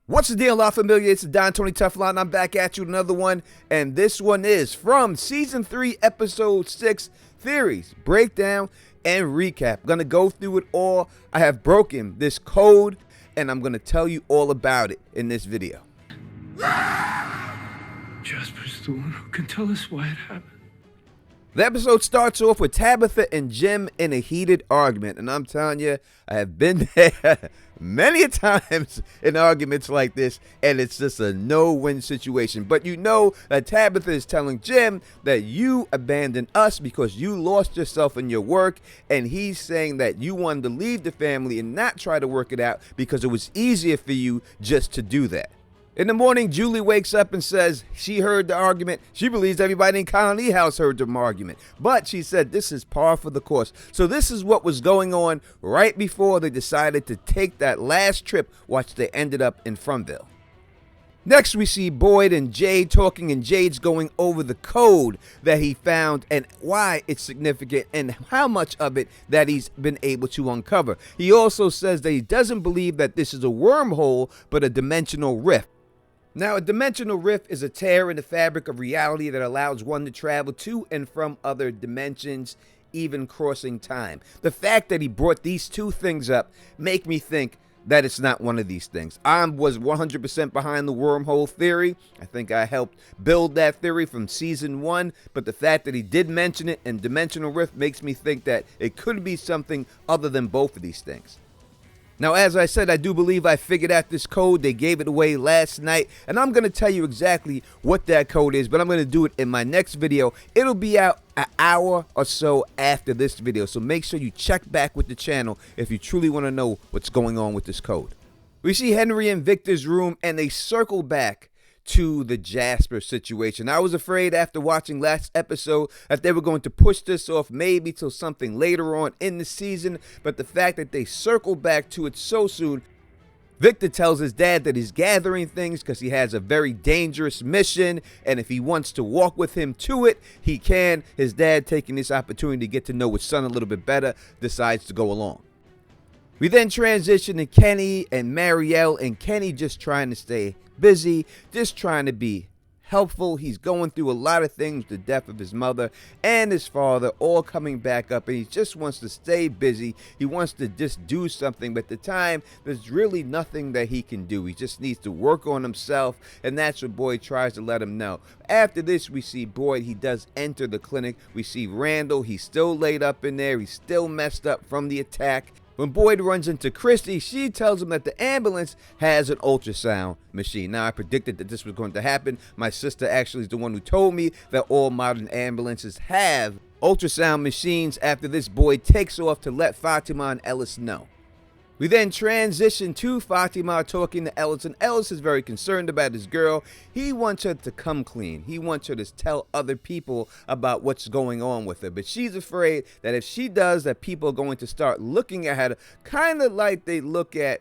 What's the deal, lot familiar? It's Don Tony Teflon. I'm back at you with another one, and this one is from Season 3, Episode 6, Theories, Breakdown, and Recap. I'm going to go through it all. I have broken this code, and I'm going to tell you all about it in this video. Jasper's the one who can tell us why it happened. The episode starts off with Tabitha and Jim in a heated argument, and I'm telling you, I have been there many times in arguments like this, and it's just a no-win situation. But you know that Tabitha is telling Jim that you abandoned us because you lost yourself in your work, and he's saying that you wanted to leave the family and not try to work it out because it was easier for you just to do that. In the morning, Julie wakes up and says she heard the argument. She believes everybody in Colony House heard the argument. But she said this is par for the course. So this is what was going on right before they decided to take that last trip, which they ended up in Frumville. Next, we see Boyd and Jade talking, and Jade's going over the code that he found and why it's significant and how much of it that he's been able to uncover. He also says that he doesn't believe that this is a wormhole, but a dimensional rift. Now, a dimensional rift is a tear in the fabric of reality that allows one to travel to and from other dimensions, even crossing time. The fact that he brought these two things up make me think that it's not one of these things. I was 100% behind the wormhole theory. I think I helped build that theory from season 1, but the fact that he did mention it and dimensional rift makes me think that it could be something other than both of these things. Now, as I said, I do believe I figured out this code. They gave it away last night, and I'm going to tell you exactly what that code is, but I'm going to do it in my next video. It'll be out an hour or so after this video, so make sure you check back with the channel if you truly want to know what's going on with this code. We see Henry in Victor's room, and they circle back to the Jasper situation. I was afraid after watching last episode that they were going to push this off maybe till something later on in the season, but the fact that they circle back to it so soon. Victor tells his dad that he's gathering things because he has a very dangerous mission, and if he wants to walk with him to it, he can. His dad, taking this opportunity to get to know his son a little bit better, decides to go along. We then transition to Kenny and Marielle, and Kenny just trying to stay busy, just trying to be helpful. He's going through a lot of things, the death of his mother and his father all coming back up, and he just wants to stay busy. He wants to just do something, but at the time there's really nothing that he can do. He just needs to work on himself, and that's what Boyd tries to let him know. After this, we see Boyd. He does enter the clinic. We see Randall. He's still laid up in there. He's still messed up from the attack. When Boyd runs into Christy, she tells him that the ambulance has an ultrasound machine. Now, I predicted that this was going to happen. My sister actually is the one who told me that all modern ambulances have ultrasound machines. After this, Boyd takes off to let Fatima and Ellis know. We then transition to Fatima talking to Ellis, and Ellis is very concerned about his girl. He wants her to come clean. He wants her to tell other people about what's going on with her. But she's afraid that if she does, that people are going to start looking at her kind of like they look at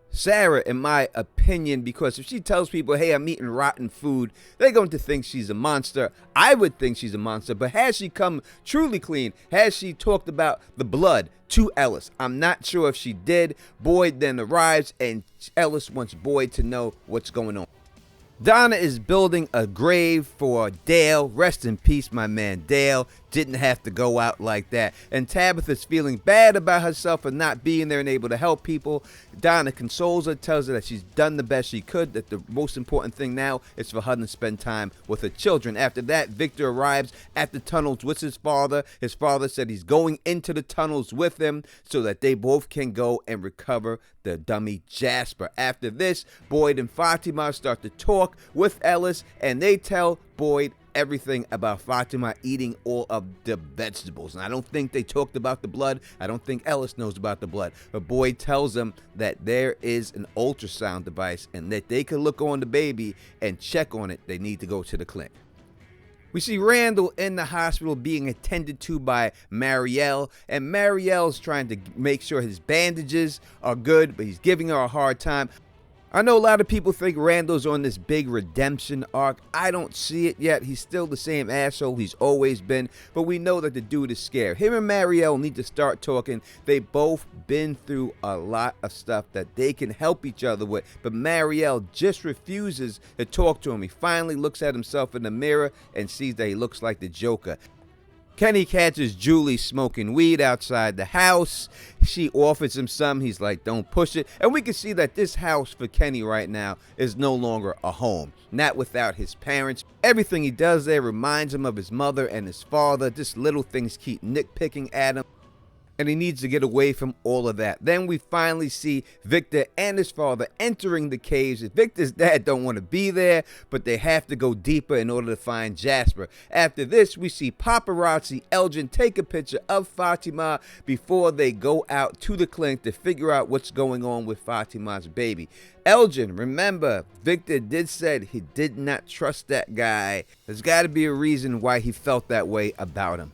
Sarah, in my opinion, because if she tells people, hey, I'm eating rotten food, they're going to think she's a monster. I would think she's a monster, but has she come truly clean? Has she talked about the blood to Ellis? I'm not sure if she did. Boyd then arrives, and Ellis wants Boyd to know what's going on. Donna is building a grave for Dale. Rest in peace, my man Dale. Didn't have to go out like that. And Tabitha's feeling bad about herself for not being there and able to help people. Donna consoles her, tells her that she's done the best she could, that the most important thing now is for her to spend time with her children. After that, Victor arrives at the tunnels with his father. His father said he's going into the tunnels with him so that they both can go and recover the dummy Jasper. After this, Boyd and Fatima start to talk with Ellis, and they tell Boyd everything about Fatima eating all of the vegetables. And I don't think they talked about the blood. I don't think Ellis knows about the blood. But Boyd tells them that there is an ultrasound device and that they can look on the baby and check on it. They need to go to the clinic. We see Randall in the hospital being attended to by Marielle, and Marielle's trying to make sure his bandages are good, but he's giving her a hard time. I know a lot of people think Randall's on this big redemption arc. I don't see it yet. He's still the same asshole he's always been, but we know that the dude is scared. Him and Marielle need to start talking. They both been through a lot of stuff that they can help each other with, but Marielle just refuses to talk to him. He finally looks at himself in the mirror and sees that he looks like the Joker. Kenny catches Julie smoking weed outside the house. She offers him some. He's like, don't push it. And we can see that this house for Kenny right now is no longer a home. Not without his parents. Everything he does there reminds him of his mother and his father. Just little things keep nitpicking at him. And he needs to get away from all of that. Then we finally see Victor and his father entering the caves. Victor's dad don't want to be there, but they have to go deeper in order to find Jasper. After this, we see paparazzi Elgin take a picture of Fatima before they go out to the clinic to figure out what's going on with Fatima's baby. Elgin, remember, Victor did said he did not trust that guy. There's got to be a reason why he felt that way about him.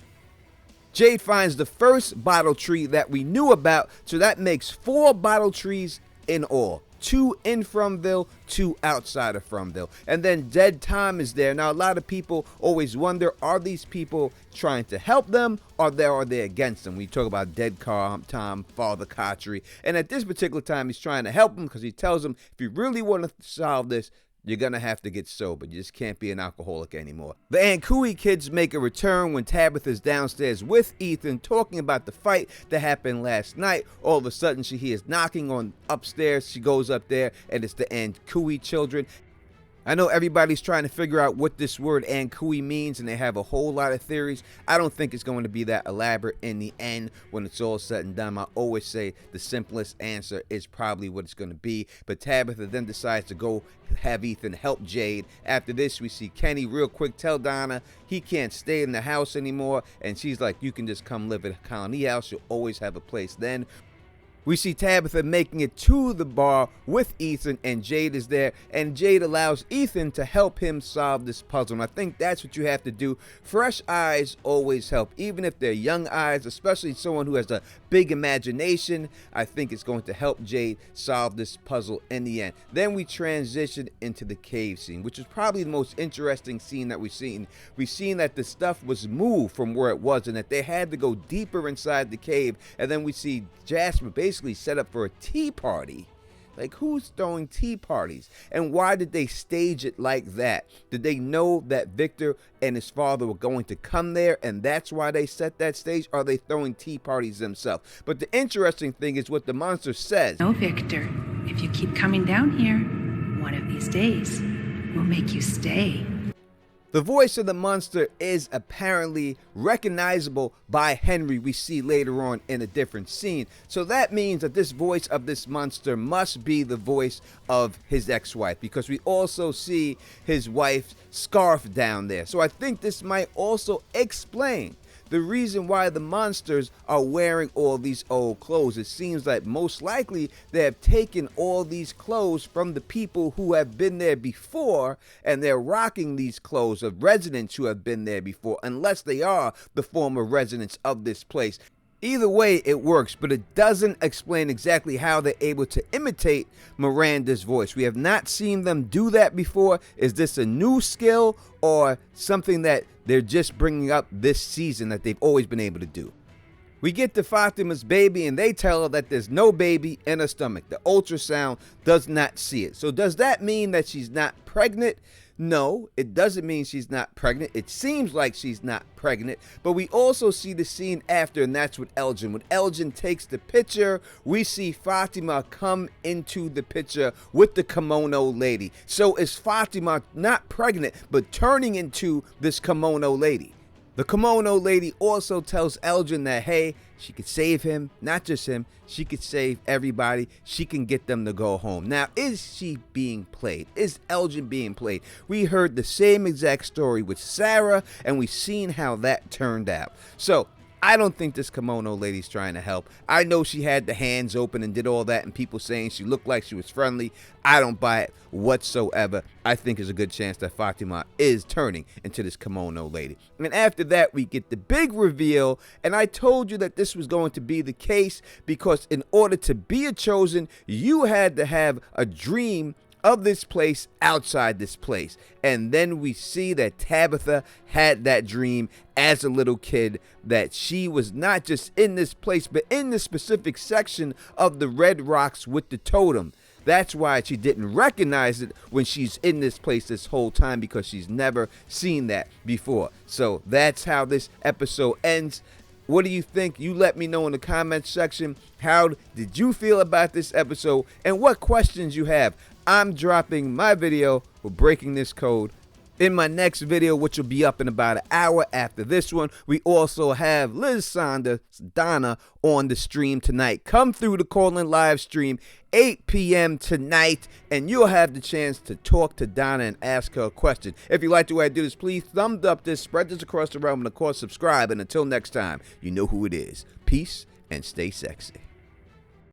Jade finds the first bottle tree that we knew about, so that makes 4 bottle trees in all. 2 in Fromville, 2 outside of Fromville. And then Dead Tom is there. Now, a lot of people always wonder, are these people trying to help them, or are they against them? We talk about Dead Tom, Father Kotchery. And at this particular time, he's trying to help them because he tells them, if you really want to solve this, you're going to have to get sober. You just can't be an alcoholic anymore. The Ancouie kids make a return when Tabitha's downstairs with Ethan talking about the fight that happened last night. All of a sudden, she hears knocking on upstairs. She goes up there, and it's the Ancouie children. I know everybody's trying to figure out what this word Ancouie means, and they have a whole lot of theories. I don't think it's going to be that elaborate in the end when it's all said and done. I always say the simplest answer is probably what it's going to be. But Tabitha then decides to go have Ethan help Jade. After this, we see Kenny real quick tell Donna he can't stay in the house anymore, and she's like, you can just come live at a colony house. You'll always have a place then. We see Tabitha making it to the bar with Ethan, and Jade is there, and Jade allows Ethan to help him solve this puzzle. And I think that's what you have to do. Fresh eyes always help, even if they're young eyes, especially someone who has a big imagination. I think it's going to help Jade solve this puzzle in the end. Then we transition into the cave scene, which is probably the most interesting scene that we've seen. We've seen that the stuff was moved from where it was, and that they had to go deeper inside the cave. And then we see Jasper basically set up for a tea party. Like, who's throwing tea parties? And why did they stage it like that? Did they know that Victor and his father were going to come there, and that's why they set that stage? Or are they throwing tea parties themselves? But the interesting thing is what the monster says. No, Victor, if you keep coming down here, one of these days, we'll make you stay. The voice of the monster is apparently recognizable by Henry, we see later on in a different scene. So that means that this voice of this monster must be the voice of his ex-wife, because we also see his wife's scarf down there. So I think this might also explain the reason why the monsters are wearing all these old clothes. It seems like most likely they have taken all these clothes from the people who have been there before, and they're rocking these clothes of residents who have been there before, unless they are the former residents of this place. Either way, it works, but it doesn't explain exactly how they're able to imitate Miranda's voice. We have not seen them do that before. Is this a new skill or something that they're just bringing up this season that they've always been able to do? We get to Fatima's baby, and they tell her that there's no baby in her stomach. The ultrasound does not see it. So does that mean that she's not pregnant? No, it doesn't mean she's not pregnant. It seems like she's not pregnant, but we also see the scene after, and that's with Elgin. When Elgin takes the picture, we see Fatima come into the picture with the kimono lady. So is Fatima not pregnant, but turning into this kimono lady? The kimono lady also tells Elgin that, hey, she could save him, not just him, she could save everybody, she can get them to go home. Now, is she being played? Is Elgin being played? We heard the same exact story with Sarah, and we've seen how that turned out. So, I don't think this kimono lady's trying to help. I know she had the hands open and did all that, and people saying she looked like she was friendly. I don't buy it whatsoever. I think there's a good chance that Fatima is turning into this kimono lady. And after that, we get the big reveal, and I told you that this was going to be the case because in order to be a chosen, you had to have a dream of this place outside this place. And then we see that Tabitha had that dream as a little kid, that she was not just in this place but in the specific section of the red rocks with the totem. That's why she didn't recognize it when she's in this place this whole time, because she's never seen that before. So that's how this episode ends. What do you think? You let me know in the comments section. How did you feel about this episode and what questions you have? I'm dropping my video for breaking this code in my next video, which will be up in about an hour after this one. We also have Liz Sonda, Donna, on the stream tonight. Come through the call-in live stream, 8 p.m. tonight, and you'll have the chance to talk to Donna and ask her a question. If you like the way I do this, please thumbs up this, spread this across the realm, and of course subscribe. And until next time, you know who it is. Peace and stay sexy.